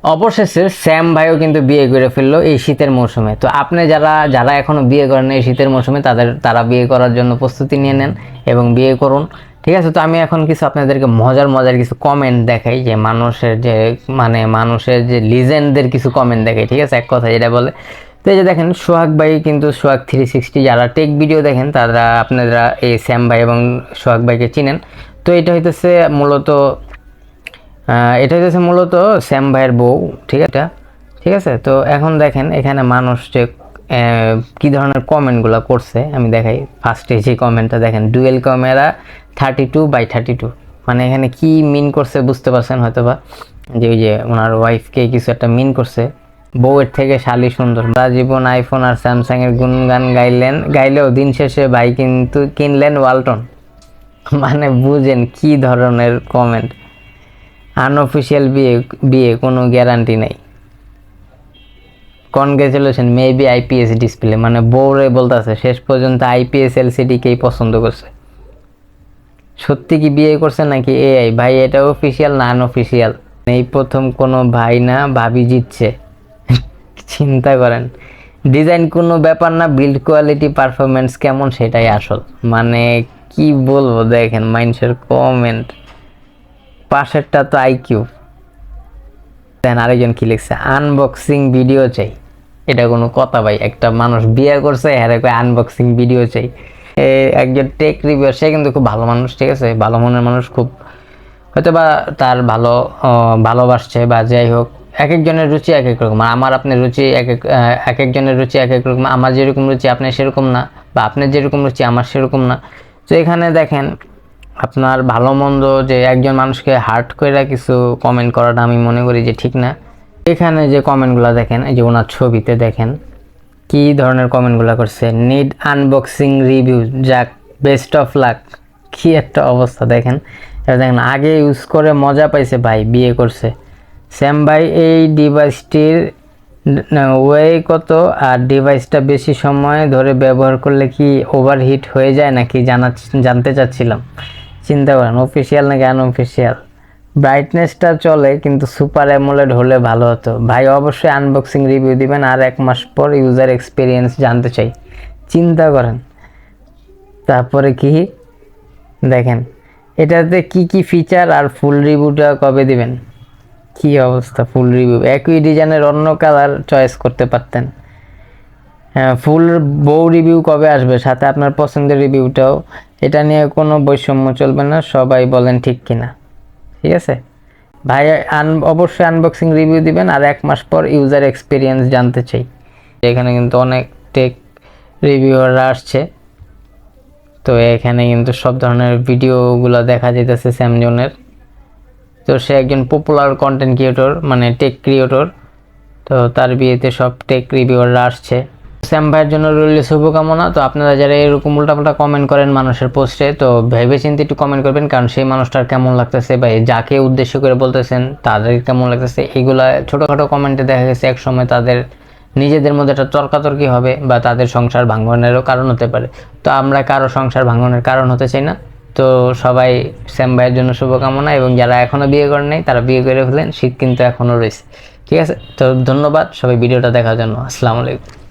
অবশেষে স্যাম ভাইও কিন্তু বিয়ে করে ফেললো এই শীতের মৌসুমে। তো আপনি যারা যারা এখনো বিয়ে করেন এই শীতের মৌসুমে তারা বিয়ে করার জন্য প্রস্তুতি নিয়ে নেন এবং বিয়ে করুন, ঠিক আছে? তো আমি এখন কিছু আপনাদেরকে মজার মজার কিছু কমেন্ট দেখাই, যে মানুষের যে লিজেন্ডদের কিছু কমেন্ট দেখাই, ঠিক আছে? এক কথা যেটা বলে, তো এই যে দেখেন সোহাগ ভাই কিন্তু সোহাগ 360 যারা টেক ভিডিও দেখেন তারা আপনারা এই স্যাম ভাই এবং সোহাগ ভাইকে চিনেন। তো এটা হইতেছে মূলত স্যাম ভাইয়ের বউ, ঠিক আছে? তো এখন দেখেন এখানে মানুষ যে কি ধরনের কমেন্টগুলো করছে আমি দেখাই। ফার্স্টে যে কমেন্টটা দেখেন, ডুয়েল ক্যামেরা 32/32, মানে এখানে কি মিন করছে বুঝতে পারছেন হয়তোবা, যে ওই যে ওনার ওয়াইফকে কিছু একটা মিন করছে। বউয়ের থেকে শালি সুন্দর, সারা জীবন আইফোন আর স্যামসাং এর গুণগান গাইলেও দিন শেষে ভাই কিন্তু কিনলেন ওয়ালটন। মানে বুঝেন কি ধরনের কমেন্ট। আনঅফিসিয়াল বিয়ে কোনো গ্যারান্টি নাই। কনগ্রেচুলেশন মেবি আইপিএস ডিসপ্লে, মানে বউরে বলতেছে শেষ পর্যন্ত আইপিএস এলসিডিকেই পছন্দ করছে। সত্যি কি বিয়ে করছে নাকি এআই? ভাই এটা অফিসিয়াল না আনঅফিসিয়াল? এই প্রথম কোনো ভাই না ভাবি জিতছে। চিন্তা করেন, ডিজাইন কোনো ব্যাপার না, বিল্ড কোয়ালিটি পারফরমেন্স কেমন সেটাই আসল। মানে কি বলবো, দেখেন মানুষের কমেন্ট। পাশেরটা তো আইকিউ। দেন আরেকজন কি লিখছে, আনবক্সিং ভিডিও চাই। এটা কোনো কথা ভাই? একটা মানুষ বিয়ে করছে হ্যাঁ আনবক্সিং ভিডিও চাই। একজন টেক রিভিউয়ার, সে কিন্তু খুব ভালো মানুষ, ঠিক আছে? ভালো মনের মানুষ, খুব হয়তো বা তার ভালোবাসছে বা যাই হোক। এক একজনের রুচি এক এক রকম, আমার আপনার রুচি এক একজনের রুচি এক এক রকম। আমার যেরকম রুচি আপনার সেরকম না, বা আপনার যেরকম রুচি আমার সেরকম না। তো এখানে দেখেন আপনার ভালো মন্দ যে একজন মানুষকে হার্ট করে কিছু কমেন্ট করাটা আমি মনে করি যে ঠিক না। এখানে যে কমেন্টগুলো দেখেন, এই যে ওনার ছবিতে দেখেন কি ধরনের কমেন্টগুলো করছে, নিড আনবক্সিং রিভিউ, যাক বেস্ট অফ লাক। কি একটা অবস্থা দেখেন। এবার দেখেন আগে ইউজ করে মজা পাইছে ভাই, বিয়ে করছে। স্যাম ভাই এই ডিভাইসটির ওয়ে কত, আর ডিভাইসটা বেশি সময় ধরে ব্যবহার করলে কি ওভারহিট হয়ে যায় নাকি জানতে চাচ্ছিলাম। চিন্তা করেন অফিসিয়াল নাকি আনঅফিসিয়াল। ব্রাইটনেসটা চলে কিন্তু সুপার অ্যামোলেড হলে ভালো হতো। ভাই অবশ্যই আনবক্সিং রিভিউ দিবেন, আর 1 মাস পর ইউজার এক্সপিরিয়েন্স জানতে চাই। চিন্তা করেন। তারপরে কি দেখেন এটাতে কি কি ফিচার, আর ফুল রিভিউটা কবে দিবেন? কি অবস্থা, ফুল রিভিউ একই ডিজাইনের অন্য কালার চয়েস করতে পারতেন। হ্যাঁ, ফুল বউ রিভিউ কবে আসবে, সাথে আপনার পছন্দের রিভিউটাও। এটা নিয়ে কোনো বৈষম্য চলবে না, সবাই বলেন ঠিক কিনা, ঠিক আছে? ভাই অবশ্যই আনবক্সিং রিভিউ দিবেন, আর 1 মাস পর ইউজার এক্সপিরিয়েন্স জানতে চাই। এখানে কিন্তু অনেক টেক রিভিউয়াররা আসছে, তো এখানে কিন্তু সব ধরনের ভিডিওগুলো দেখা যেতেছে স্যামজনের। তো সে একজন পপুলার কন্টেন্ট ক্রিয়েটর, মানে টেক ক্রিয়েটর। তো তার বিয়েতে সব টেক রিভিউয়াররা আসছে। স্যাম ভাইয়ের জন্য রইল শুভকামনা। তো আপনারা যারা এরকম উল্টাপাল্টা কমেন্ট করেন মানুষের পোস্টে, তো ভেবে চিন্তে একটু কমেন্ট করবেন, কারণ সেই মানুষটার কেমন লাগতেছে বা যাকে উদ্দেশ্য করে বলতেছেন তাদের কেমন লাগতেছে। এগুলা ছোটোখাটো কমেন্টে দেখা গেছে এক সময় তাদের নিজেদের মধ্যে একটা তর্কাতর্কি হবে, বা তাদের সংসার ভাঙনের কারণ হতে পারে। তো আমরা কারো সংসার ভাঙনের কারণ হতে চাই না। তো সবাই স্যাম ভাইয়ের জন্য শুভকামনা, এবং যারা এখনও বিয়ে করেন নাই তারা বিয়ে করে ফেলেন, শীত কিন্তু এখনও রয়েছে, ঠিক আছে? তো ধন্যবাদ সবাই ভিডিওটা দেখার জন্য। আসসালামু আলাইকুম।